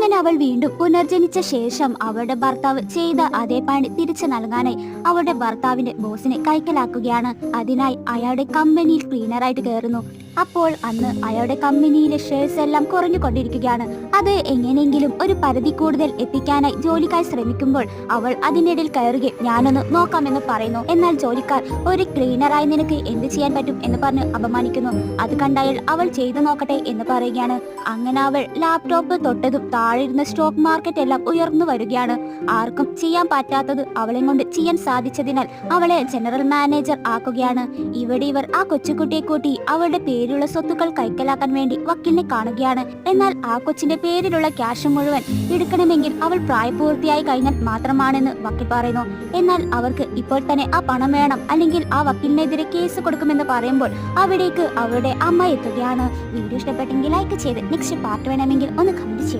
അങ്ങനെ അവൾ വീണ്ടും പുനർജനിച്ച ശേഷം അവളുടെ ഭർത്താവ് ചെയ്ത അതേ പണി തിരിച്ചു നൽകാനായി അവളുടെ ഭർത്താവിന്റെ ബോസിനെ കൈക്കലാക്കുകയാണ്. അതിനായി അയാളുടെ കമ്പനിയിൽ ക്ലീനറായിട്ട് കയറുന്നു. അപ്പോൾ അന്ന് അയാളുടെ കമ്പനിയിലെ ഷെയർസ് എല്ലാം കുറഞ്ഞുകൊണ്ടിരിക്കുകയാണ്. അത് എങ്ങനെയെങ്കിലും ഒരു പരിധി കൂടുതൽ എത്തിക്കാനായി ജോലിക്കാർ ശ്രമിക്കുമ്പോൾ അവൾ അതിനിടയിൽ കയറുകയും ഞാനൊന്ന് നോക്കാമെന്ന് പറയുന്നു. എന്നാൽ ജോലിക്കാർ ഒരു ക്ലീനറായി നിനക്ക് എന്ത് ചെയ്യാൻ പറ്റും എന്ന് പറഞ്ഞ് അപമാനിക്കുന്നു. അത് കണ്ടയാൾ അവൾ ചെയ്തു നോക്കട്ടെ എന്ന് പറയുകയാണ്. അങ്ങനെ അവൾ ലാപ്ടോപ്പ് തൊട്ടതും താഴെ ഇരുന്ന സ്റ്റോക്ക് മാർക്കറ്റ് എല്ലാം ഉയർന്നു വരികയാണ്. ആർക്കും ചെയ്യാൻ പറ്റാത്തത് അവളെ കൊണ്ട് ചെയ്യാൻ സാധിച്ചതിനാൽ അവളെ ജനറൽ മാനേജർ ആക്കുകയാണ്. ഇവിടെ ഇവർ ആ കൊച്ചുകുട്ടിയെ കൂട്ടി അവളുടെ പേരിലുള്ള സ്വത്തുക്കൾ കൈക്കലാക്കാൻ വേണ്ടി വക്കീലിനെ കാണുകയാണ്. എന്നാൽ ആ കൊച്ചിന്റെ പേരിലുള്ള ക്യാഷ് മുഴുവൻ എടുക്കണമെങ്കിൽ അവൾ പ്രായപൂർത്തിയായി കഴിഞ്ഞാൽ മാത്രമാണെന്ന് വക്കീൽ പറയുന്നു. എന്നാൽ അവർക്ക് ഇപ്പോൾ തന്നെ ആ പണം വേണം, അല്ലെങ്കിൽ ആ വക്കീലിനെതിരെ കേസ് കൊടുക്കുമെന്ന് പറയുമ്പോൾ അവിടേക്ക് അവളുടെ അമ്മ എത്തുകയാണ്. വീഡിയോ ഇഷ്ടപ്പെട്ടെങ്കിൽ ലൈക്ക് ചെയ്ത് നെക്സ്റ്റ് പാർട്ട് വേണമെങ്കിൽ ഒന്ന് കമന്റ് ചെയ്യുക.